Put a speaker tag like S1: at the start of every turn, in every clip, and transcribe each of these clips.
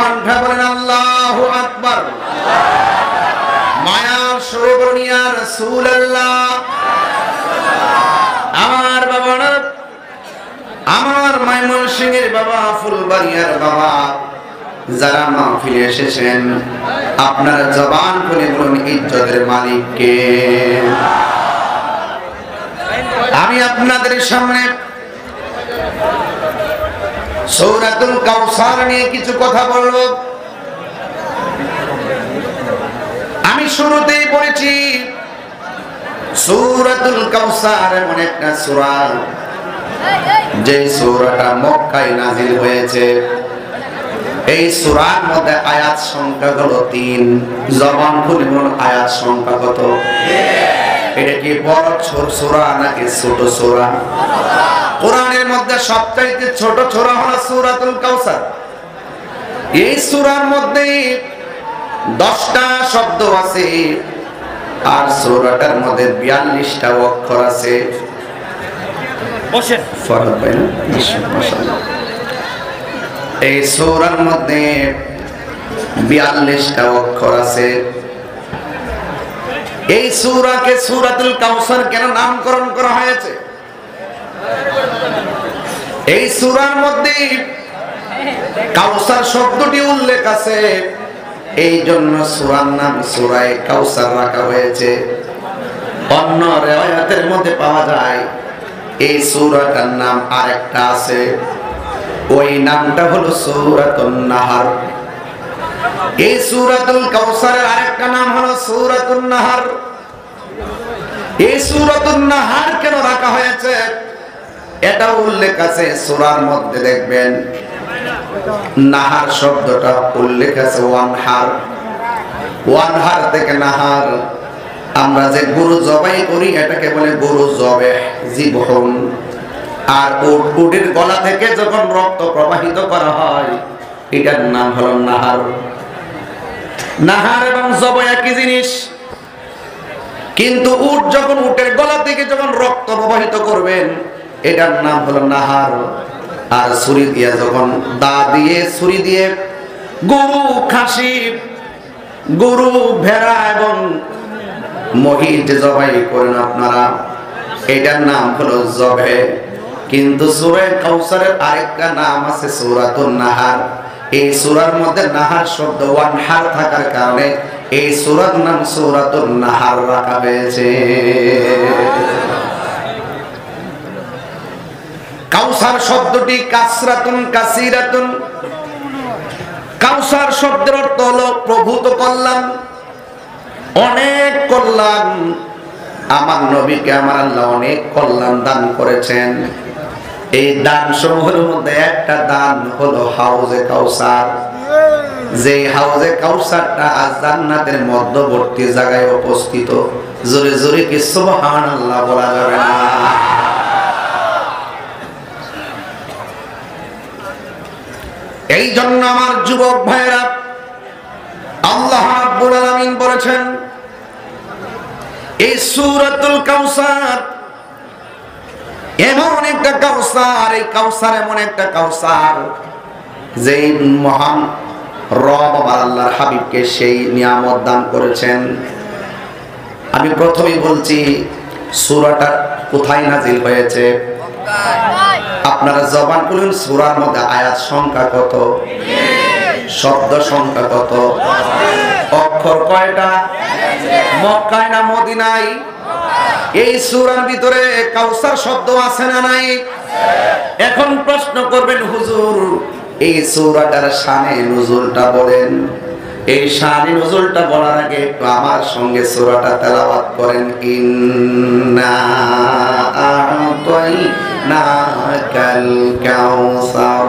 S1: কণ্ঠে বলেন আল্লাহু আকবার। মায়ার সুরে বলুন ইয়া রাসূলুল্লাহ। আমার বাবারা, আমার ময়মনসিংহের বাবা, ফুলবাড়িয়ার বাবা, যারা মাহফিলে এসেছেন, আপনারা জবান খুলে বলুন ইজ্জতের মালিক কে? আমি আপনাদের সামনে সূরাতুল কাউসার নিয়ে কিছু কথা বলবো। আমি শুরুতেই বলেছি সূরাতুল কাউসার এমন একটা সূরা যে সূরাটা মক্কায় নাযিল হয়েছে। এই সূরার মধ্যে আয়াত সংখ্যা হলো 3। জবান খুলে বলুন আয়াত সংখ্যা কত? এটা কি বড় সূরা নাকি ছোট সূরা? কোরআনের মধ্যে সবচাইতে ছোট সূরা হলো সূরাতুল কাউসার। এই সূরার মধ্যে 10টা শব্দ আছে আর সূরাটার মধ্যে 42টা অক্ষর আছে। বসেন ফরজ ভাই না, মাশাআল্লাহ। এই সূরার মধ্যে 42টা অক্ষর আছে। এই সূরাকে সূরাতুল কাউসার কেন নামকরণ করা হয়েছে? এই সূরার মধ্যে কাউসার শব্দটি উল্লেখ আছে, এই জন্য সূরার নাম সূরায়ে কাউসার রাখা হয়েছে। অন্য riwayat-এর মধ্যে পাওয়া যায় এই সূরাটার নাম আরেকটা আছে, ওই নামটা হলো সূরাতুন নাহার। এই সূরাতুল কাউসারের আরেকটা নাম হলো সূরাতুন নাহার। এই সূরাতুন নাহার কেন রাখা হয়েছে এটা উল্লেখ আছে সূরার মধ্যে। দেখবেন নাহার শব্দটা উল্লেখ আছে ওয়ানহার। ওয়ানহার থেকে নাহার। আমরা যে গরু জবাই করি এটাকে বলে গরু জবেহ, জিবহুন। আর উটের গলা থেকে যখন রক্ত প্রবাহিত করা হয় এটার নাম হলো নাহার। নাহার এবং জবাই একই জিনিস, কিন্তু উট যখন উটের গলা থেকে যখন রক্ত প্রবাহিত করবেন এটার নাম হলো নাহার। আর ছুরি দিয়ে যখন দা দিয়ে ছুরি দিয়ে গরু, খাসি, গরু, ভেড়া এবং মহিষ জবাই করেন আপনারা, এটার নাম হলো জবে। কিন্তু সূরা কাউসারের আরেকটা নাম আছে সূরাতুন নাহার। এই সূরার মধ্যে নাহার শব্দ ওয়ানহার থাকার কারণে এই সূরার নাম সূরাতুন নাহার রাখা হয়েছে। কাউসার শব্দটি কাসরাতুন কাসিরাতুন। কাউসার শব্দের অর্থ হলো প্রভূত কল্যাণ, অনেক কল্যাণ। আমার নবীকে আমার আল্লাহ অনেক কল্যাণ দান করেছেন। এই দান সমূহের মধ্যে একটা দান হলো হাউজে কাউসার। যে হাউজে কাউসারটা আজ জান্নাতের মধ্যবর্তী জায়গায় অবস্থিত। জোরে জোরে কি সুবহানাল্লাহ বলা যাবে না? এই জন্য আমার যুবক ভাইরা, আল্লাহ রাব্বুল আলামিন বলেছেন এই সূরাতুল কাউসার এমন একটা কাউসার, এই কাউসার এমন একটা কাউসার যে মহান রব আমার আল্লাহর হাবিবকে সেই নিয়ামত দান করেছেন। আমি প্রথমেই বলছি সূরাটা কোথায় নাজিল হয়েছে? আপনারা জবান খুলুন, সূরার মধ্যে আয়াত সংখ্যা কত? শব্দ সংখ্যা কত? অক্ষর কয়টা? মক্কায় না মদিনায়? এই সূরার ভিতরে কাউসার শব্দ আছে না নাই? এখন প্রশ্ন করবেন হুজুর এই সূরাটার শানে নুজুলটা বলেন। এই শানে নুজুলটা বলার আগে একটু আমার সঙ্গে সূরাটা তেলাওয়াত করেন। ইন্না আ'তাইনাকাল কাউসার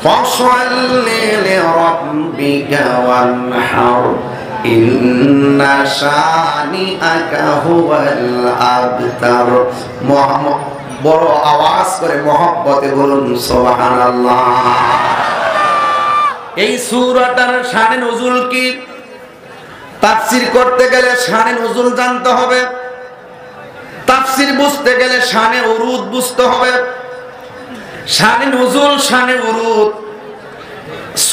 S1: ফাসল্লি লিরাব্বিকা ওয়ানহার ইন্না শানিআকা হুয়াল আবতার। মুহাম্মদ বড় আওয়াজ করে মহব্বতে বলুন সুবহানাল্লাহ। এই সূরাটার শানে নুজুল কি? তাফসীর করতে গেলে শানে নুজুল জানতে হবে, তাফসীর বুঝতে গেলে শানে উরুদ বুঝতে হবে। শানে নুজুল, শানে উরুদ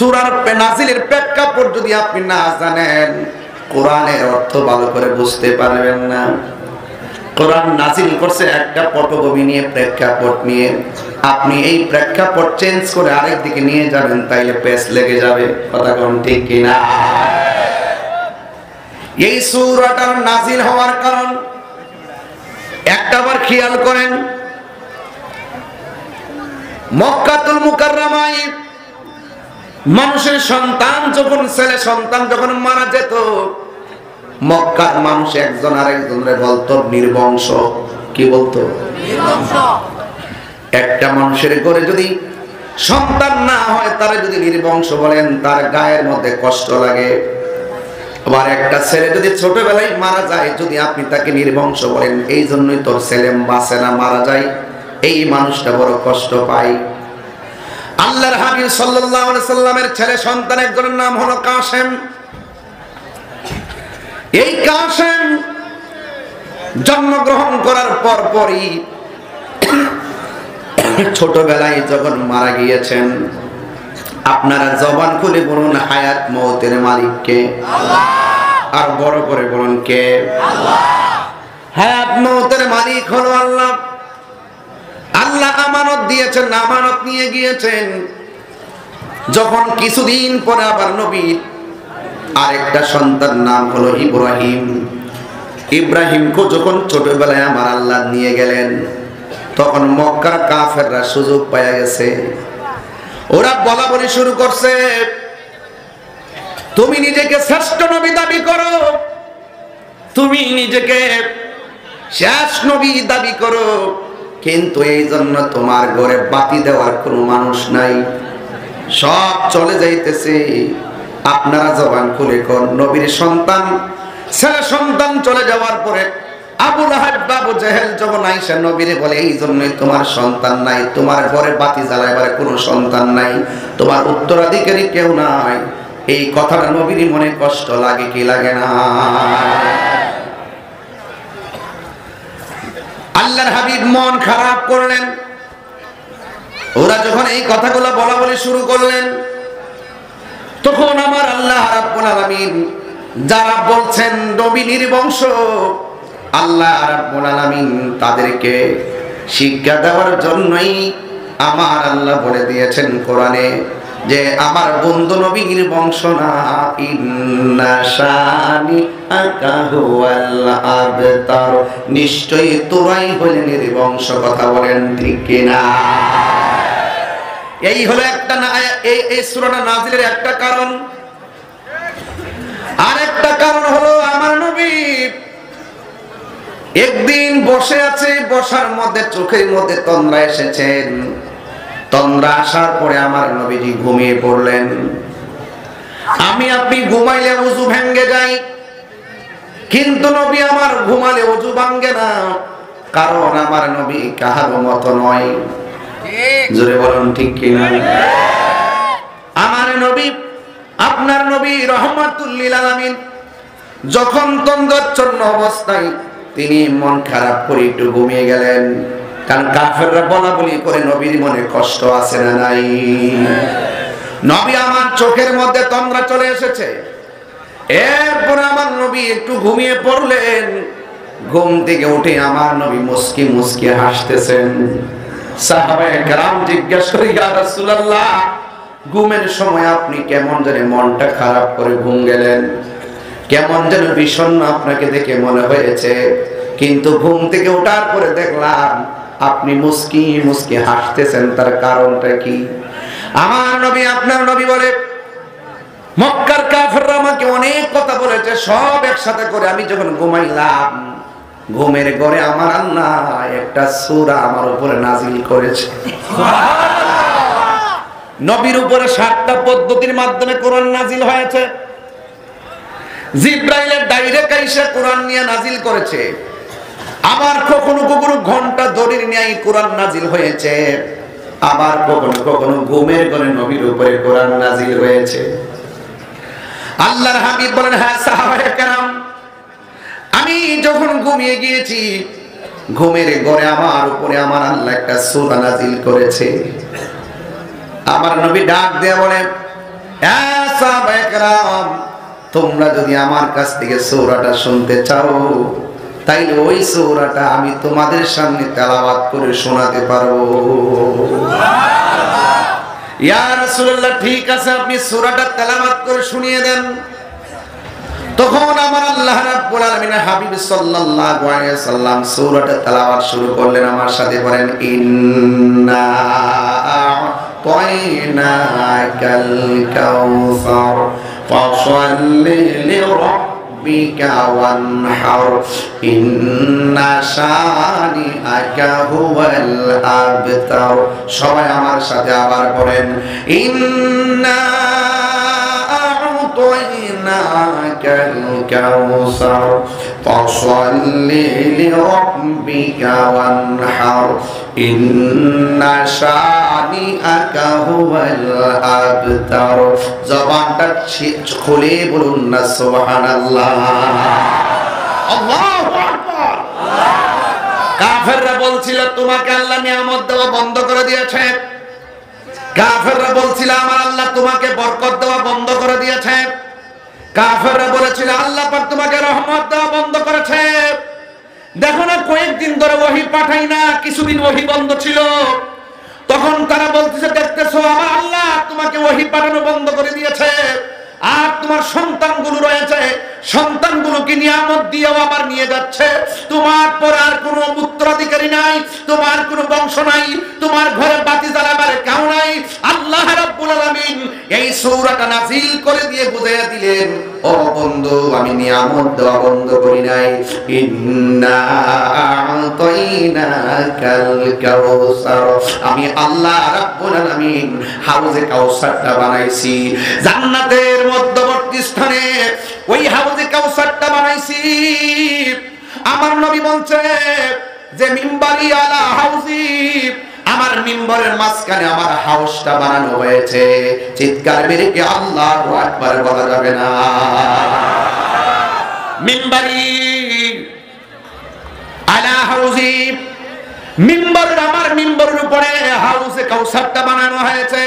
S1: সূরার নাজিলের প্রেক্ষাপট যদি আপনি না জানেন, কোরআনের অর্থ ভালো করে বুঝতে পারবেন না। কোরআন নাজিল করছে একটা পটভূমি নিয়ে, প্রেক্ষাপট নিয়ে। আপনি এই প্রেক্ষাপট চেঞ্জ করে আরেক দিকে নিয়ে যাবেন, তাইলে পেস লেগে যাবে। কথা কোন ঠিক কিনা? এই সূরাটার নাজিল হওয়ার কারণ একটাবার খেয়াল করেন। মক্কাতুল মুকাররমায় মানুষের সন্তান যখন, ছেলে সন্তান যখন মারা যেত, মক্কার মানুষ একজন আরেকজনের বলতো নির্বংশ। কি বলতো? নির্বংশ। একটা মানুষের ঘরে যদি সন্তান না হয়, তারে যদি নির্বংশ বলেন, তার গায়ের মধ্যে কষ্ট লাগে। আবার একটা ছেলে যদি ছোটবেলায় মারা যায়, যদি আপনি তাকে নির্বংশ বলেন, এই জন্যই তোর ছেলে বাঁচে না, মারা যায়, এই মানুষটা বড় কষ্ট পায়। আল্লাহর হাবিব সাল্লাল্লাহু আলাইহি সাল্লামের ছেলে সন্তান একজনের নাম হলো কাসেম। এই কাসেম জন্মগ্রহণ করার পরপরই ছোটবেলায় যখন মারা গিয়েছেন, আপনারা জবান খুলে বলুন হায়াত মওতের মালিক কে? আল্লাহ। আর বড় করে বলুন কে? আল্লাহ। হায়াত মওতের মালিক হলো আল্লাহ। আল্লাহ আমানত দিয়েছেন, আমানত নিয়ে গিয়েছেন। যখন কিছুদিন পরে আবার নবীর আরেকটা সন্তান নাম হলো ইব্রাহিম। ইব্রাহিমকে যখন ছোটবেলায় আমার আল্লাহ নিয়ে গেলেন, তখন মক্কার কাফেররা সুযোগ পেয়ে গেছে। ওরা বলা বলি শুরু করছে, তুমি নিজেকে শ্রেষ্ঠ নবী দাবি করো, তুমি নিজেকে শেষ নবী দাবি করো, কিন্তু এই জন্য তোমার ঘরে বাতি দেওয়ার কোনো মানুষ নাই, সব চলে যাইতেছে। আপনারা জবান খুলে কোন নবীর সন্তান, ছেলে সন্তান চলে যাওয়ার পরে আবু লাহাব, আবু জেহেল যখন আয়েশা নবীরে বলে, এই জন্যই তোমার সন্তান নাই, তোমার ঘরে বাতি জ্বালাইবার কোনো সন্তান নাই, তোমার উত্তরাধিকারী কেউ নাই, এই কথাটা নবীর মনে কষ্ট লাগে কি লাগে না? আল্লাহর হাবিব মন খারাপ করলেন। ওরা যখন এই কথাগুলো বলা বলি শুরু করলেন, তখন আমার আল্লাহ রাব্বুল আলামিন যারা বলছেন নবী নির্বংশ, আল্লাহ রাব্বুল আলামিন তাদেরকে শিক্ষা দেওয়ার জন্যই আমার আল্লাহ বলে দিয়েছেন কোরআনে যে আমার বন্ধু নবী নির্বংশ না, ইন্না শানিআকা হুয়াল আবতার, নিশ্চয়ই তোরাই হলে নির্বংশ। কথা বলেন ঠিক কিনা? এই হলো একটা এই সূরাটা নাজিলের একটা কারণ। আরেকটা কারণ হলো আমার নবী একদিন বসে আছে, বসার মধ্যে চোখের মধ্যে তন্দ্রা এসেছেন। তন্দ্রা আসার পরে আমার নবীজি ঘুমিয়ে পড়লেন। আমি আপনি ঘুমাইলে ওযু ভেঙে যায়, কিন্তু নবী আমার ঘুমালে ওযু ভাঙে না, কারণ আমার নবী কাহারও মতো নয়। জোরে বলুন ঠিক কিনা? আমার নবী, আপনার নবী রহমাতুল লিল আলামিন যখন তন্দ্রাচ্ছন্ন অবস্থায় তিনি মন খারাপ করে একটু ঘুমিয়ে গেলেন। কারণ কাফেররা বলা বলি করে নবীর মনে কষ্ট আছে না নাই? নবী আমার চোখের মধ্যে তন্দ্রা চলে এসেছে। এরপর আমার নবী একটু ঘুমিয়ে পড়লেন। ঘুম থেকে উঠে আমার নবী মুস্কি মুস্কি হাসতেছেন। সাহাবায়ে কেরাম জিজ্ঞেস করে, ইয়া রাসূলুল্লাহ, ঘুমের সময় আপনি কেমন জানি মনটা খারাপ করে ঘুম গেলেন, কেমন যেন বিষণ্ণ আপনাকে দেখে মনে হয়েছে, কিন্তু ঘুম থেকে ওঠার পরে দেখলাম আপনি মুস্কি মুস্কি হাসতেছেন, তার কারণটা কি? আমার নবী, আপনার নবী বলে, মক্কার কাফেররা আমাকে অনেক কথা বলেছে, সব একসাথে করে আমি যখন ঘুমাইলাম, ঘুমের ঘরে আমার আল্লাহ একটা সূরা আমার উপরে নাজিল করেছে। নবীর উপরে 7টা পদ্ধতির মাধ্যমে কোরআন নাজিল হয়েছে। জিব্রাইলের ডাইরেক্ট আইসা কোরআন নিয়ে নাজিল করেছে। আবার কখনো কখনো ঘন্টা দড়ির নিয়ে কোরআন নাজিল হয়েছে। আবার কখনো কখনো ঘুমের ঘরে নবীর উপরে কোরআন নাজিল হয়েছে। আল্লাহর হাবিব বলেন, হ্যাঁ সাহাবায়ে কেরাম, আমি যখন ঘুমিয়ে গিয়েছি, ঘুমের ঘরে আমার উপরে আমার আল্লাহ একটা সূরা নাজিল করেছে। আমার নবী ডাক দিয়ে বলে, সাহাবায়ে কেরাম, তোমরা যদি আমার কাছ থেকে সূরাটা শুনতে চাও তাইলে ওই সূরাটা আমি তোমাদের সামনে তেলাওয়াত করে শোনাতে পারবো। ইয়া রাসূলুল্লাহ, ঠিক আছে, আপনি সূরাটা তেলাওয়াত করে শুনিয়ে দেন। তখন আমার আল্লাহ রাব্বুল আলামিনের হাবিব সাল্লাল্লাহু আলাইহি ওয়াসাল্লাম সূরাটা তেলাওয়াত শুরু করলেন। আমার সাথে বলেন, ইন্না আ'তাইনাকাল কাউসার ফাসাল্লি লিরাব্বিকা ওয়ানহার ইন্না শানিআকা হুয়াল আবতার। সবাই আমার সাথে আবার বলেন, ইন্না আ'তাইনাকাল কাউসার ফাসাল্লি লিরাব্বিকা ওয়ানহার ইন্না শানিআকা হুয়াল আবতার। জবানটা খুলে বলুন না সুবহানাল্লাহ। আল্লাহু আকবার। কাফেররা বলছিল তোমাকে আল্লাহ নিয়ামত দেওয়া বন্ধ করে দিয়েছে। কাফেররা বলছিল আমার আল্লাহ তোমাকে বরকত দেওয়া বন্ধ করে দিয়েছে। কাফেররা বলেছিল আল্লাহ পাক তোমাকে রহমত দেওয়া বন্ধ করেছে। দেখো না, কয়েকদিন ধরে ওহী পাঠাই না, কিছুদিন ওহী বন্ধ ছিল। তখন তারা বলতেছে, দেখতেছো আমার আল্লাহ তোমাকে ওহী পাঠানো বন্ধ করে দিয়েছে। আর তোমার সন্তানগুলো রয়েছে, সন্তানগুলোকে নিয়ামত দিয়েও আবার নিয়ে যাচ্ছে। তোমার পর আর কোনো উত্তরাধিকারী নাই, তোমার কোনো বংশ নাই, তোমার ঘরে বাতি জ্বালাবার কেউ নাই। আল্লাহ রাব্বুল আলামিন এই সূরাটা নাযিল করে দিয়ে বুঝিয়ে দিলেন, ও বন্ধু, আমি নিয়ামত দেওয়া বন্ধ করি নাই। ইন্না আ'তাইনাকাল কাউসার, আমি আল্লাহ রাব্বুল আলামিন হাউজে কাউসারটা বানাইছি। জান্নাতের মধ্যবর্তী স্থানে ওই হাউজে কাউসারটা বানাইছি। আমার নবী বলছে যে মিম্বারি আলা হাউজি, আমার মিম্বরের মাঝখানে আমার হাউসটা বানানো হয়েছে। চিৎকার মেরে কি আল্লাহু আকবার বলা যাবে না? মিম্বারি আলা হাউজি, মিম্বরের আমার মিম্বরের উপরে হাউজে কাউসারটা বানানো হয়েছে।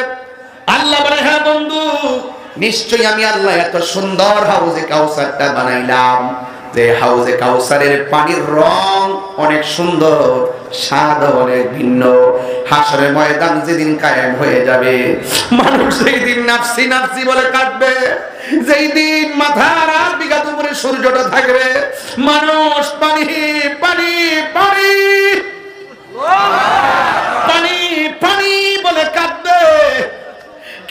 S1: আল্লাহ বলে, হ্যাঁ বন্ধু, নিশ্চয়ই আমি আল্লাহ এত সুন্দর হাউজে কাউসারটা বানাইলাম যে হাউজে কাউসারের পানির রং অনেক সুন্দর, স্বাদ অনেক ভিন্ন। হাসরের ময়দান যেদিন কায়েম হয়ে যাবে, মানুষ সেই দিন নাফসি নাফসি বলে কাঁদবে। যেই দিন মাথার আর বিঘাত উপরে সূর্যটা থাকবে, মানুষ পানি পানি পানি পানি পানি বলে কাঁদবে।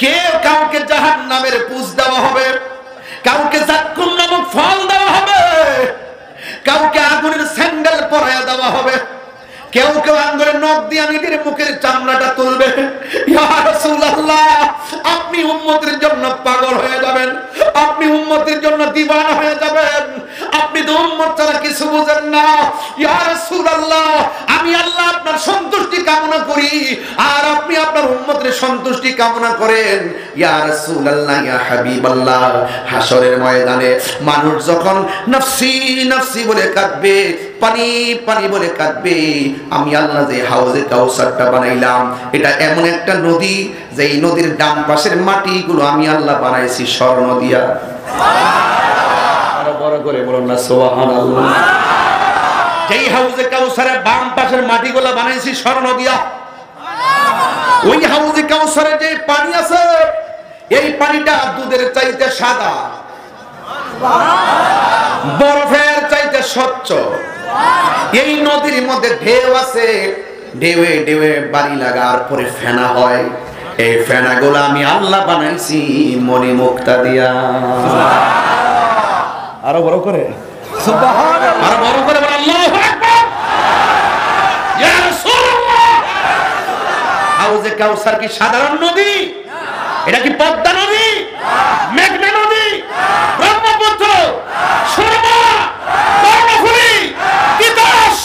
S1: কেউ কাউকে জাহান্নামের পুষ দেওয়া হবে, কাউকে জাক্কুম নামক ফল দেওয়া হবে, কাউকে আগুনের স্যান্ডেল পরায়া দেওয়া হবে, কেউ কেউ আঙ্গুলের নখ দিয়ে নিজের মুখের চামড়াটা তুলবে। ইয়া রাসূলুল্লাহ, আপনি উম্মতের জন্য পাগল হয়ে যাবেন, আপনি উম্মতের জন্য দিওয়ানা হয়ে যাবেন, আপনি তো উম্মত ছাড়া কিছু বুঝেন না। ইয়া রাসূলুল্লাহ, আমি আল্লাহ আপনার সন্তুষ্টি কামনা করি আর আপনি আপনার উম্মতের সন্তুষ্টি কামনা করেন। ইয়া রাসূলুল্লাহ, ইয়া হাবিবাল্লাহ, হাসরের ময়দানে মানুষ যখন নফসি নফসি বলে কাঁদবে, পানি পানি বলে কাঁদবে, আমি আল্লাহ যে হাউজে কাউসারটা বানাইলাম, এটা এমন একটা নদী যে এই নদীর ডান পাশের মাটিগুলো আমি আল্লাহ বানাইছি স্বর্ণ দিয়া। আরো বড় করে বলুন না সুবহানাল্লাহ। যেই হাউজে কাউসারের বাম পাশের মাটিগুলো বানাইছি স্বর্ণ দিয়া। ওই হাউজে কাউসারে যে পানি আছে, এই পানিটা দুধের চাইতে সাদা, বরফের চাইতে স্বচ্ছ। এই নদীর মধ্যে ঢেউ আছে, ঢেউয়ে ঢেউয়ে বাড়ি লাগার পরে ফেনা হয়। এই ফেনাগুলো আমি আল্লাহ বানাইছি মণিমুক্তা দিয়া। আরো বড় করে সুবহানাল্লাহ, আরো বড় করে বল আল্লাহু আকবার। ইয়া রাসূলুল্লাহ, হাউজে কাউসার কি সাধারণ নদী? এটা কি পদ্মা নদী, মেঘনা নদী, ব্রহ্মপুত্র, সুরমা, কর্ণফুলী, তিতাস?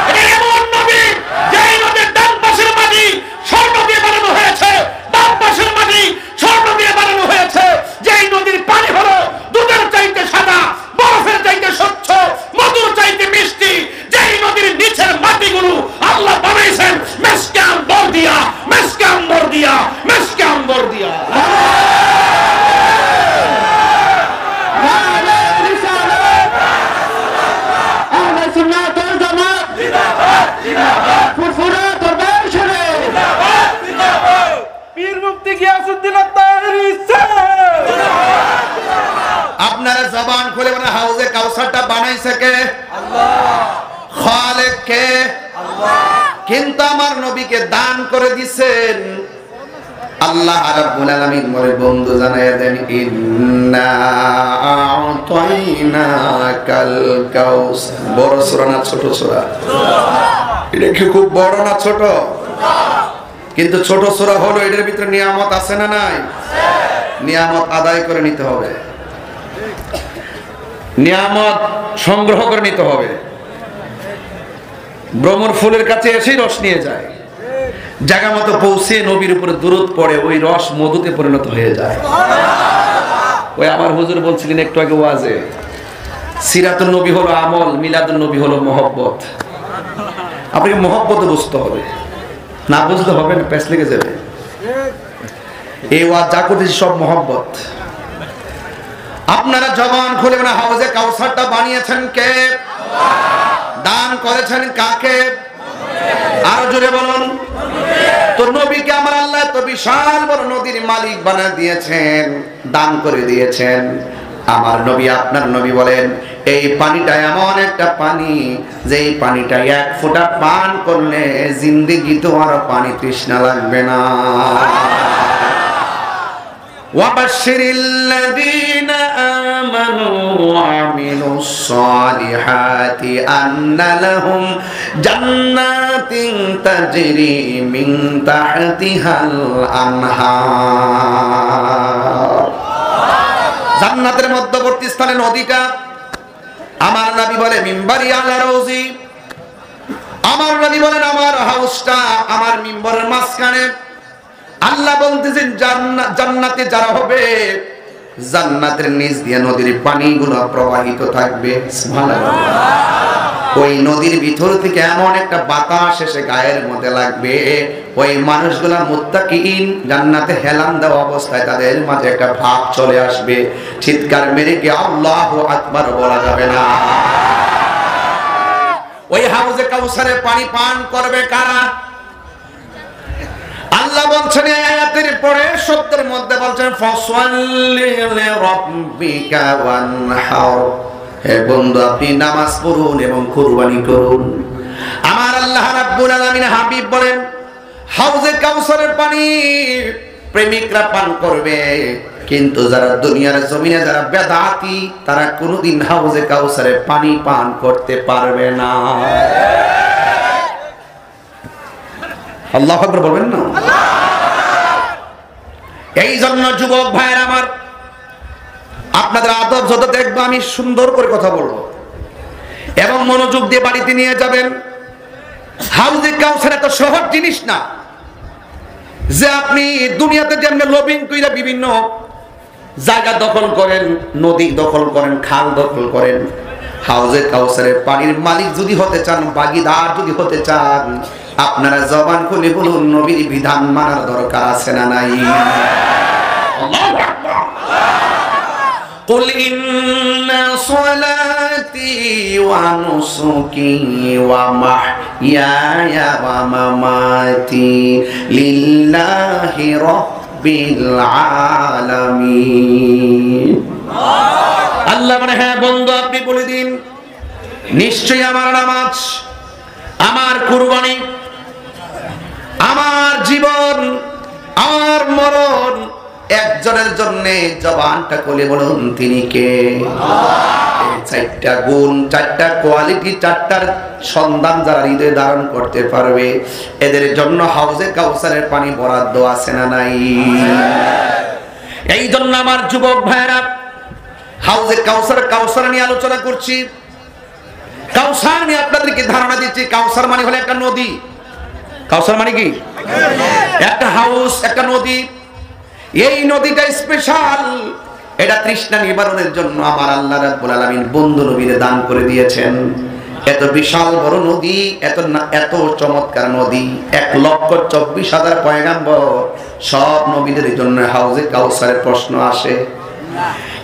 S1: এটা এমন নদী যেই নদীর ডান পাশের মাটি স্বর্ণ দিয়ে বানানো হয়েছে, বাম পাশের মাটি স্বর্ণ দিয়ে বানানো হয়েছে। যেই নদীর পানি হলো দুধের চাইতে সাদা, বরফের চাইতে স্বচ্ছ, মধুর চাইতে মিষ্টি। যেই নদীর নিচের মাটিগুলো আল্লাহ বানাইছেন মেসকে আম্বর দিয়া, মেসকে আম্বর দিয়া, মেসকে আম্বর দিয়া।
S2: দিনে তৈরি সে
S1: আপনারা জবান খুলে বলেন হাউজে কাউসারটা বানাইছে কে? আল্লাহ। খালেক কে? আল্লাহ। কিন্তু আমার নবীকে দান করে দিবেন আল্লাহ রাব্বুল আলামিন। বলে বন্ধু জানায়া দেন ইন্না আ'তাইনাকাল কাউসার। বড় সূরা না ছোট সূরা? এটা কি খুব বড় না ছোট? কিন্তু ছোট সূরা হলো, এটার ভিতরে নিয়ামত আছে না নাই? নিয়ামত আদায় করে নিতে হবে, নিয়ামত সংগ্রহ করে নিতে হবে। ভ্রমর ফুলের কাছে এসেই রস নিয়ে যায়, জায়গা মতো পৌঁছে নবীর উপরে দুরূদ পড়ে, ওই রস মধুতে পরিণত হয়ে যায়। ওই আমার হুজুর বলছিলেন একটু আগে ওয়াজে, সিরাতুন নবী হলো আমল, মিলাদুন নবী হলো মহব্বত। আপনাকে মহব্বত বুঝতে হবে, না বুঝতে হবে না, পেছ লেগে যাবে। এই ওয়াজ যা করতেছি সব মহব্বত। আপনারা জবান খুলে না, হাউজে কাউসারটা বানিয়েছেন কে? দান করেছেন কাকে? আরো জোরে বলুন। তো নবীকে আমার আল্লাহ তো বিশাল বড় নদীর মালিক বানিয়ে দিয়েছেন, দান করে দিয়েছেন। আমার নবী, আপনার নবী বলেন এই পানিটা এমন একটা পানি যে এই পানিটা এক ফোঁটা পান করলে জিন্দেগিতে আর পানি তৃষ্ণা লাগবে না। ওয়াবাশশিরিল লাযীনা আমানু ওয়া আমিলুস সালিহাতি আন্না লাহুম জান্নাতিন তাজরি মিন তাহতিহাল আনহার। জান্নাতের মধ্যবর্তী স্থানে নদীটা, আমার নবী বলে মিম্বারি আলা রওজি। আমার নবী বলেন আমার হাউসটা আমার মিম্বরের মাঝখানে। আল্লাহ বলতেছেন জান্নাতে যারা হবে, জান্নাতের নিচ দিয়ে নদীর পানিগুলো প্রবাহিত থাকবে। সুবহানাল্লাহ। ওই নদীর ভিতর থেকে এমন একটা বাতাস এসে গায়ের মধ্যে লাগবে, ওই মানুষগুলা মুত্তাকিন জান্নাতে হেলান দেওয়া অবস্থায় তাদের মাঝে একটা ভাব চলে আসবে, চিৎকার মেরে কি আল্লাহু আকবার বলা যাবে না। ওই হাউজে কাউসারের পানি পান করবে কারা? আল্লাহ বলছেন এই আয়াতের পরে শব্দের মধ্যে বলছেন ফাসাল্লি লিরাব্বিকা ওয়ানহার। হে বন্ধু, আপনি নামাজ পড়ুন এবং কুরবানি করুন। আমার আল্লাহ রাব্বুল আলামিন হাবিব বলেন হাউজে কাউসারের পানি প্রেমিকরা পান করবে, কিন্তু যারা দুনিয়ার জমিনে যারা বেদাতি তারা কোনোদিন হাউজে কাউসারের পানি পান করতে পারবে না। আল্লাহু আকবার বলবেন না? এই জন্য যুবক ভাইয়ের আমার, আপনাদের আদব যত দেখবো আমি সুন্দর করে কথা বলবো এবং মনোযোগ দিয়ে বাড়িতে নিয়ে যাবেন। হাউজে কাউসার এত সহজ জিনিস না যে আপনি দুনিয়াতে যেমন লবিং কইরা বিভিন্ন জায়গা দখল করেন, নদী দখল করেন, খাল দখল করেন। হাউজে কাউসারের পানির মালিক যদি হতে চান, ভাগীদার যদি হতে চান, আপনারা জবান খুলে বলুন নবীর বিধান মানার দরকার আছে না নাই? আল্লাহু আকবার। قل إن صلاتي ونسكي ومحياي ومماتي لله رب العالمين। আল্লাহ মানে হ্যাঁ বন্ধু আপনি বলে দিন নিশ্চয়ই আমার নামাজ, আমার কুরবানি, আমার জীবন, আমার মরণ একজনের জন্য। জবানটা খুলে বলুন তিনি কে? চারটা গুণ, চারটা কোয়ালিটি, চারটার সন্ধান যারা হৃদয়ে ধারণ করতে পারবে এদের জন্য হাউজে কাউসারের পানি বরাদ্দ আছে না নাই? এই জন্য আমার যুবক ভাইরা হাউজে কাউসার নিয়ে আলোচনা করছি। কাউসার নিয়ে আপনাদেরকে ধারণা দিচ্ছি। কাউসার মানে হলো একটা নদী। কাউসার মানে কি? একটা হাউস, একটা নদী। এই নদীটা স্পেশাল, এটা তৃষ্ণা নিবারণের জন্য আমার আল্লাহ রাব্বুল আলামিন বন্ধু নবীরে দান করে দিয়েছেন। এত বিশাল বড় নদী, এত চমৎকার নদী, 1,24,000 পয়গাম্বর সব নবীদের জন্য হাউজে কাউসারের প্রশ্ন আসে।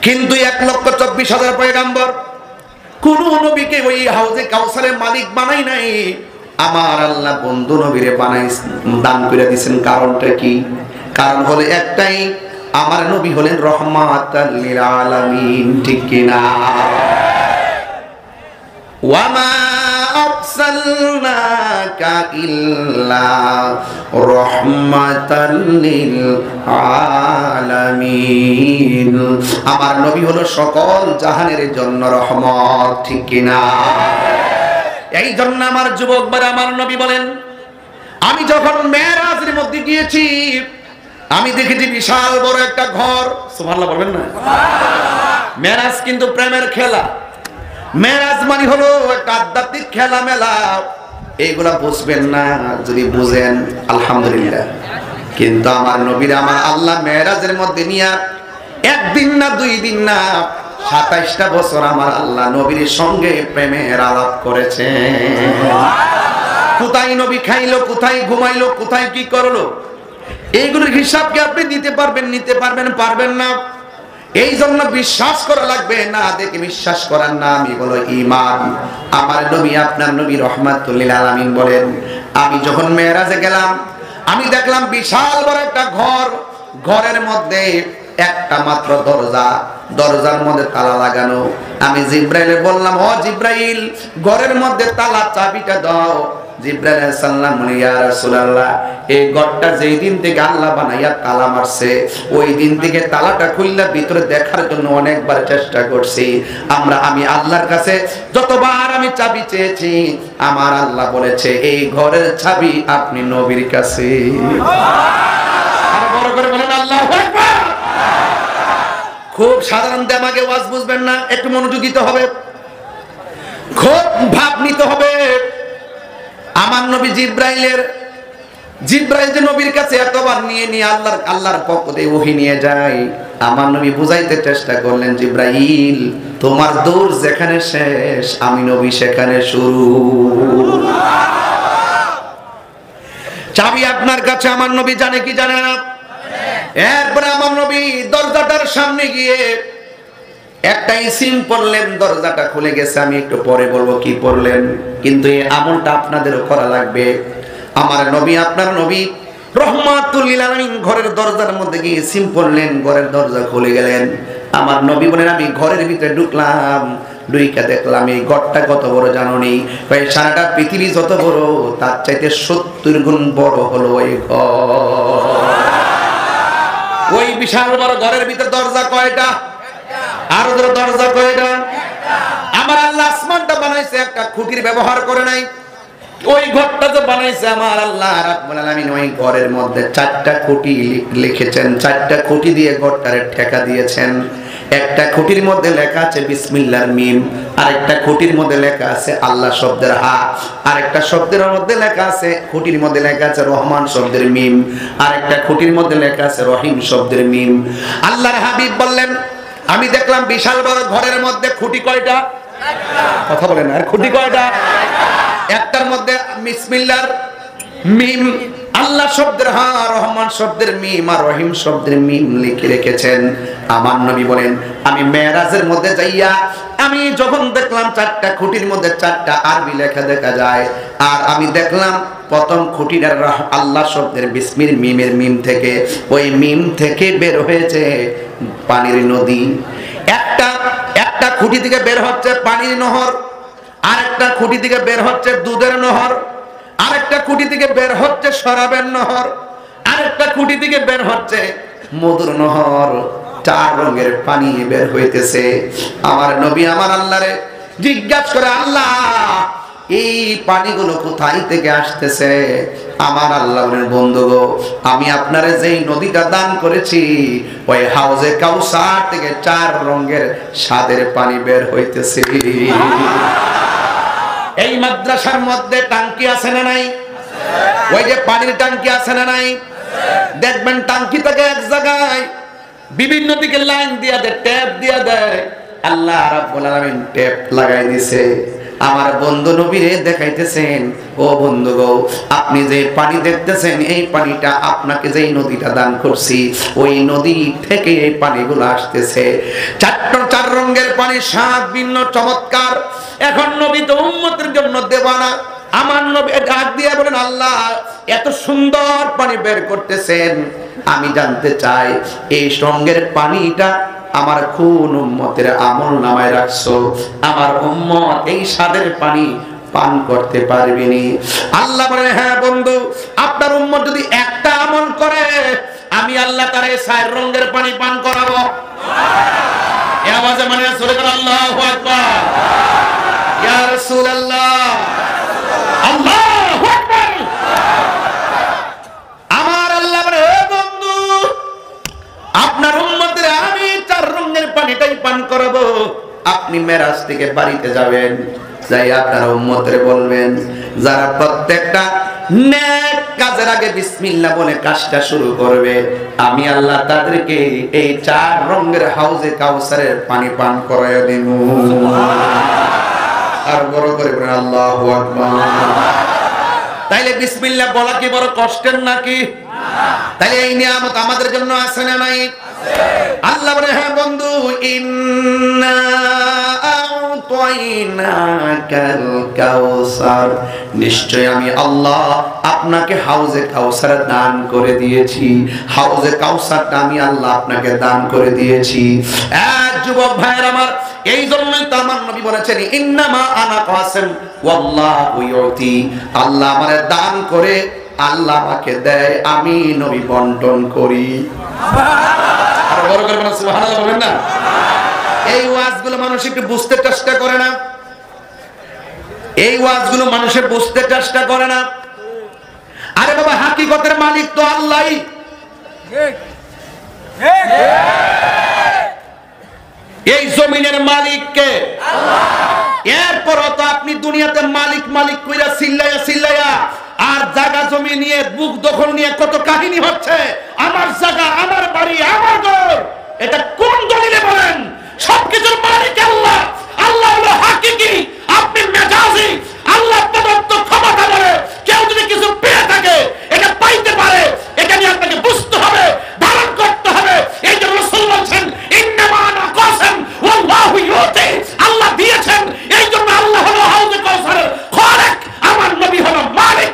S1: কিন্তু 1,24,000 পয়গাম্বর কোন নবীকে ওই হাউজে কাউসারের মালিক বানাই নাই। আমার আল্লাহ বন্ধু নবীরে বানাই দান করে দিয়েছেন। কারণটা কি? কারণ হলো একটাই, আমার নবী হলেন রহমাতাল লিল আলামিন, ঠিক কিনা? ওয়ামা আরসালনাকা ইল্লা রাহমাতাল লিল আলামিন, আমার নবী হলো সকল জাহানের জন্য রহমত, ঠিক কিনা? এই জন্য আমার যুবক ভাইরা, আমার নবী বলেন, আমি যখন মেরাজের মধ্যে গিয়েছি, আমি দেখেছি বিশাল বড় একটা ঘর। সুবহানাল্লাহ বলবেন না? মেরাজ কিন্তু প্রেমের খেলা। মেরাজ মানে হলো একটা আধ্যাত্মিক খেলা মেলা। এইগুলা বুঝবেন না, যদি বুঝেন আলহামদুলিল্লাহ। কিন্তু আমার নবীর আমার আল্লাহ মেরাজের মধ্যে নিয়ে একদিন না 2 দিন না 27টা বছর আমার আল্লাহ নবীর সঙ্গে প্রেমের আলাপ করেছে। কোথায় নবী খাইলো, কোথায় ঘুমাইলো, কোথায় কি করলো, এইগুলোর হিসাব কি আপনি দিতে পারবেন? নিতে পারবেন? পারবেন না। এই জন্য বিশ্বাস করা লাগবে, না দেখে বিশ্বাস করার নামই হলো ঈমান। আমার নবী, আপনার নবী রহমাতুল লিল আলামিন বলেন, আমি যখন মেরাজে গেলাম, আমি দেখলাম বিশাল বড় একটা ঘর। ঘরের মধ্যে একটা মাত্র দরজা, দরজার মধ্যে তালা লাগানো। আমি জিব্রাইলে বললাম, ও জিব্রাইল, ঘরের মধ্যে তালা চাবিটা দাও। জিব্রাইল আলাইহিস সালাম বলে, ইয়া রাসূলুল্লাহ, এই ঘরটা যেই দিন থেকে আল্লাহ বানাইয়া তালা মারছে, ওই দিন থেকে তালাটা খুললা ভিতরে দেখার জন্য অনেকবার চেষ্টা করছি। আমি আল্লাহর কাছে যতবার আমি চাবি চেয়েছি, আমার আল্লাহ বলেছে এই ঘরের চাবি আপনি নবীর কাছে। আর বড় করে বলেন আল্লাহু আকবার। খুব সাধারণ দেমাগে ওয়াজ বুঝবেন না, একটু মনোযোগ দিতে হবে, খুব ভাব নিতে হবে। আমার নবী জিব্রাইল যে নবীর কাছে এতবার নিয়ে আল্লাহর পক্ষ থেকে ওহী নিয়ে যায়, আমার নবী বুঝাইতে চেষ্টা করলেন, জিব্রাইল, তোমার দৌড় যেখানে শেষ, আমি নবী সেখানে শুরু। চাবি আপনার কাছে, আমার নবী জানে কি জানে না? এরপরে আমার নবী দরজাটার সামনে গিয়ে একটা ইসিম পড়লেন, দরজাটা খুলে গেছে। আমি একটু পরে বলবো কি পড়লেন, কিন্তু এই আমলটা আপনাদেরও করা লাগবে। আমার নবী, আপনার নবী রহমাতুল লিল আলামিন ঘরের দরজার মধ্যে গিয়ে ইসিম পড়লেন, ঘরের দরজা খুলে গেলেন। আমার নবী বলেন, আমি ঘরের ভিতরে ঢুকলাম, ঢুইকা দেখলাম এই ঘরটা কত বড় জানোনি? প্রায় সারাটা পৃথিবী যত বড়, তার চাইতে 70 গুণ বড় হলো ওই ঘর। ওই বিশাল বড় ঘরের ভিতরে দরজা কয়টা? আর ওদের দরজা কয়টা? আমার আল্লাহ আসমানটা বানাইছে, একটা খুঁটির ব্যবহার করে নাই। ওই ঘরটা যে বানাইছে আমার আল্লাহ রাব্বুল আলামিন, ওই ঘরের মধ্যে 4টা খুঁটি লিখেছেন, 4টা খুঁটি দিয়ে ঘরটারে ঠেকা দিয়েছেন। একটা খুঁটির মধ্যে লেখা আছে বিসমিল্লাহর মিম, আরেকটা খুঁটির মধ্যে লেখা আছে আল্লাহ শব্দের হা, আরেকটা শব্দের মধ্যে লেখা আছে, খুঁটির মধ্যে লেখা আছে রহমান শব্দের মিম, আরেকটা খুঁটির মধ্যে লেখা আছে রহিম শব্দের মিম। আল্লাহর হাবিব বললেন, আমি দেখলাম বিশাল বড় ঘরের মধ্যে খুঁটি কয়টা? কথা বলেন, আর খুঁটি কয়টা? একটার মধ্যে বিসমিল্লাহর মিম, আল্লাহ শব্দের হা, রহমান শব্দের মিম আর রহিম শব্দের মিম লিখে রেখেছেন। আমার নবী বলেন, আমি মেরাজের মধ্যে যাইয়া আমি যখন দেখলাম 4টা খুঁটির মধ্যে 4টা আরবি লেখা দেখা যায়, আর আমি দেখলাম প্রথম খুঁটিটার আল্লাহ শব্দের বিসমির মিমের মিম থেকে, ওই মিম থেকে বের হয়েছে পানির নদী। একটা খুঁটি থেকে বের হচ্ছে পানির নহর, আরেকটা খুঁটি থেকে বের হচ্ছে দুধের নহর, আরেকটা খুঁটি থেকে বের হচ্ছে শরাবের নহর, আরেকটা খুঁটি থেকে বের হচ্ছে মধুর নহর। 4 রঙের পানি বের হইতেছে। আমার নবী আমার আল্লাহরে জিজ্ঞাসা করে, আল্লাহ এই পানিগুলো কোথায় থেকে আসতেছে? আমার আল্লাহ বলেন, বন্ধু গো, আমি আপনারে যেই নদীটা দান করেছি, ওই হাউজে কাউসার থেকে 4 রঙের স্বাদের পানি বের হইতেছে। এই মাদ্রাসার মধ্যে টাঙ্কি আছে না নাই? ওই যে পানির টাঙ্কি আছে না নাই? দেখবেন টাঙ্কি থেকে এক জায়গায় বিভিন্ন দিকে লাইন দিয়া দেয়, ট্যাপ দিয়া দেয়। আল্লাহ রাব্বুল আলামিন ট্যাপ লাগাই দিছে। আমার বন্ধু নবীরে দেখাইতেছেন, ও বন্ধু গো, আপনি যে পানি দেখতেছেন, এই পানিটা আপনাকে যেই নদীটা দান করছি, ওই নদী থেকে এই পানিগুলো আসতেছে। 4 রঙের পানি, স্বাদ ভিন্ন, চমৎকার। এখন নবী তো উম্মতের জন্য দেওয়ানা, আমার নবী ডাক দিয়ে বলেন, আল্লাহ এত সুন্দর পানি বের করতেছেন, আমি জানতে চাই এই রঙের পানিটা আমার কোন উম্মতের আমল নামায় রাখছো, আমার উম্মত এই স্বাদের পানি পান করতে পারবেনি। আল্লাহ বলেন, হ্যাঁ বন্ধু, আপনার উম্মত যদি একটা আমল করে আমি আল্লাহ তার এই 4 রঙের পানি পান করাবো। এই আওয়াজে মানে সূরা আল্লাহু আকবার, ইয়া রাসূলুল্লাহ, আল্লাহু আকবার। আমার আল্লাহ বলে, ও বন্ধু, আপনার উম্মতের আমি 4 রঙের পানিটাই পান করাবো। আপনি মেরাজ থেকে বাড়িতে যাবেন, যাই আপনার উম্মতের বলবেন, যারা প্রত্যেকটা নেক কাজের আগে বিসমিল্লাহ বলে কাজটা শুরু করবে, আমি আল্লাহ তাদেরকে এই 4 রঙের হাউজে কাউসারের পানি পান করায় দেব। আর বড় করে বলেন আল্লাহু আকবার। তাইলে বিসমিল্লাহ বলা কি বড় কষ্টের নাকি? তাইলে এই নিয়ামত আমাদের জন্য আছে না নাই? আল্লাহ বলে, হ্যাঁ বন্ধু, ইন্না আ'তাইনাকাল কাউসার, নিশ্চয় আমি আল্লাহ আপনাকে হাউজে কাউসার দান করে দিয়েছি। হাউজে কাউসারটা আমি আল্লাহ আপনাকে দান করে দিয়েছি। যুবক ভাইয়ের আমার, এই জন্যই তো আমার নবী বলেছেন, ইন্নামা আনা কাসিম ওয়াল্লাহু ইউতি, আল্লাহ আমারে দান করে, আল্লাহ আমাকে দেয়, আমি নবী বন্টন করি। আর বড় করে বলেন সুবহানাল্লাহ, বলেন না? এই ওয়াজগুলো মানুষ একটু বুঝতে চেষ্টা করে না, এই ওয়াজগুলো মানুষে বুঝতে চেষ্টা করে না। আরে বাবা, হাকিকতের মালিক তো আল্লাহই। এই জমিনের মালিক কে? এরপরও তো আপনি দুনিয়াতে মালিক মালিক কইরা চিল্লাইয়া চিল্লাইয়া আর জায়গা জমি নিয়ে বুক দখল নিয়ে কত কাহিনী হচ্ছে, আমার জায়গা, আমার বাড়ি, আমার ঘর। এটা কোন দলিলে বলেন? সবকিছুর মালিক আল্লাহ। আল্লাহ হলো হাকিকি, আপনি মেজাজি। আল্লাহ প্রদত্ত ক্ষমতা বলে কেউ যদি কিছু পেয়ে থাকে, এটা পাইতে পারে, এটা নিয়ে আপনাকে বুঝতে হবে, ধারণ করতে হবে। এই জন্য রাসূল বলেছেন, ইন্নামা আনা কাসিম ওয়াল্লাহু ইউতি, আল্লাহ দিয়েছেন, এই জন্য আল্লাহ হলো হাউজে কাউসারের খালিক, আমার নবী হলো মালিক।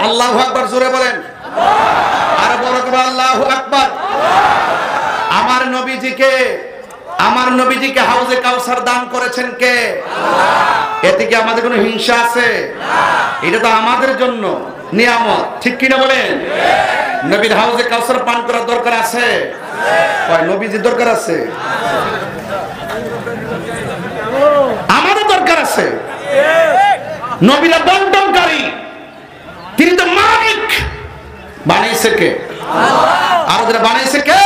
S1: আল্লাহু আকবার, জোরে বলেন। আর বড় করে আল্লাহু আকবার। আমার নবীজিকে হাউজে কাউসার দান করেছেন কে? এতে কি আমাদের কোনো হিংসা আছে? এটা তো আমাদের জন্য নিয়ামত, ঠিক কিনা বলেন? নবীর হাউজে কাউসার পান করার দরকার আছে? নবীজির দরকার আছে, আমাদের দরকার আছে। নবীরা বন্টনকারী, তিনি তো মালিক। বানাইছে কে? আর ওদের বানাইছে কে?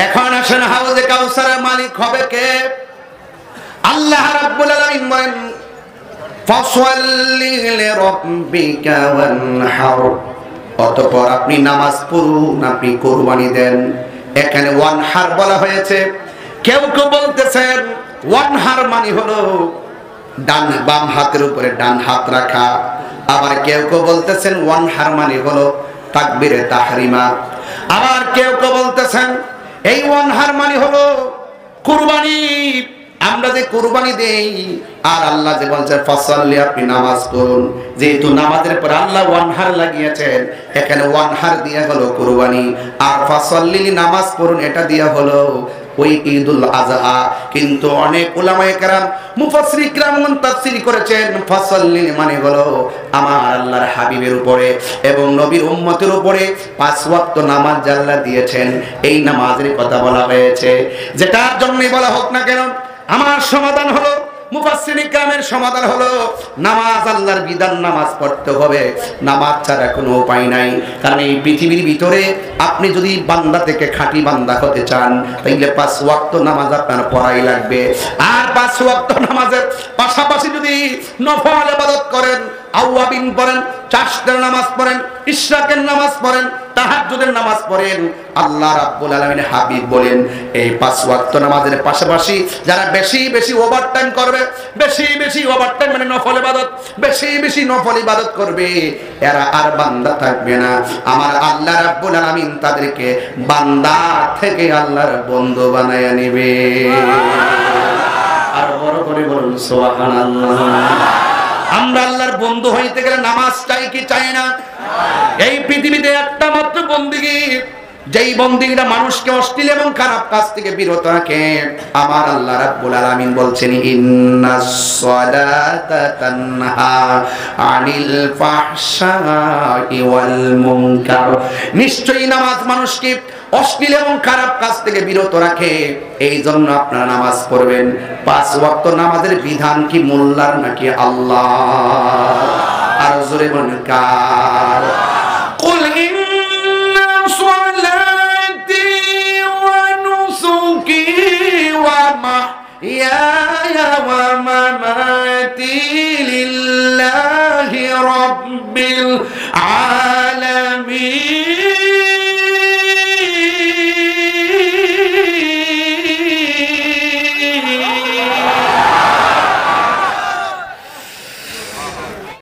S1: এখন আসেন, হাউজে কাউসারের মালিক হবে কে? আল্লাহ রাব্বুল আলামিন বলেন, ফাসাল্লি লিরাব্বিকা ওয়ানহার, অতঃপর আপনি নামাজ পড়ুন, আপনি কুরবানি দেন। এখানে ওয়ানহার বলা হয়েছে। কেউ কেউ বলতেছেন ওয়ানহার মানে হলো ডান বাম হাতের উপরে ডান হাত রাখা। আবার কেউ কেউ বলতেছেন ওয়ানহার মানে হলো তাকবীরে তাহরিমা। আবার কেউ কেউ বলতেছেন এই ওয়ানহার মানে হলো কুরবানি। আমরা যে কুরবানি দেই, আর আল্লাহ যে বলছে ফাসাল্লি, আপনি নামাজ পড়ুন, যেহেতু নামাজের পর আল্লাহ ওয়ানহার লাগিয়েছেন, এখানে ওয়ানহার দিয়া হলো কুরবানি, আর ফাসাল্লি নামাজ পড়ুন এটা দিয়া হলো ওই ঈদুল আযহা। কিন্তু অনেক উলামায়ে কেরাম মুফাসসির কিরাম তাফসীর করেছেন ফাসাল্লি মানে হলো আমার আল্লাহর হাবিবের উপরে এবং নবীর উম্মতের উপরে 5 ওয়াক্ত নামাজ আল্লাহ দিয়েছেন, এই নামাজের কথা বলা হয়েছে। যেটার জন্যই বলা হোক না কেন, আমার সমাধান হলো, মুফাসসির কিরামের সমাধান হলো, নামাজ আল্লাহর বিধান, নামাজ পড়তে হবে, নামাজ ছাড়া কোনো উপায় নাই। কারণ এই পৃথিবীর ভিতরে আপনি যদি বান্দা থেকে খাঁটি বান্দা হতে চান, তাইলে 5 ওয়াক্ত নামাজ আপনার পড়াই লাগবে। আর 5 ওয়াক্ত নামাজের পাশাপাশি যদি যদি নফল ইবাদত করেন, আওয়াবিন পড়েন, চাশতের নামাজ পড়েন, ইশরাকের নামাজ পড়েন, তাহাজ্জুদের নামাজ পড়েন, আল্লাহ রাব্বুল আলামিন হাবিব বলেন এই 5 ওয়াক্ত নামাজের পাশাপাশি যারা বেশি বেশি ওভারটাইম করবে, বেশি বেশি ওভারটাইম মানে নফল ইবাদত, বেশি বেশি নফল ইবাদত করবে, এরা আর বান্দা থাকবে না। আমার আল্লাহ রাব্বুল আলামিন তাদেরকে বান্দা থেকে আল্লাহর বন্ধু বানায়া নেবে। আর বড় করে বলুন সুবহানাল্লাহ। আমরা আল্লাহর বন্ধু হইতে গেলে নামাজ চাই কি চাই না? এই পৃথিবীতে একটা মাত্র বন্দেগী, যেই বন্দেগীটা মানুষকে অশ্লীল এবং খারাপ কাজ থেকে বিরত রাখে। আমার আল্লাহ রাব্বুল আলামিন বলছেন ইন্নাস সালাতা তানহা আনিল ফাহশাই ওয়াল মুনকার, নিশ্চয়ই নামাজ মানুষকে অশ্লীল এবং খারাপ কাজ থেকে বিরত রাখে। এই জন্য আপনারা নামাজ পড়বেন। 5 ওয়াক্ত নামাজের বিধান কি মোল্লার নাকি আল্লাহ? আর জোরে বলেন কার? কুল ইন্না সালাতি ওয়া নুসুকি ওয়া মাহইয়ায়া ওয়া মামাতি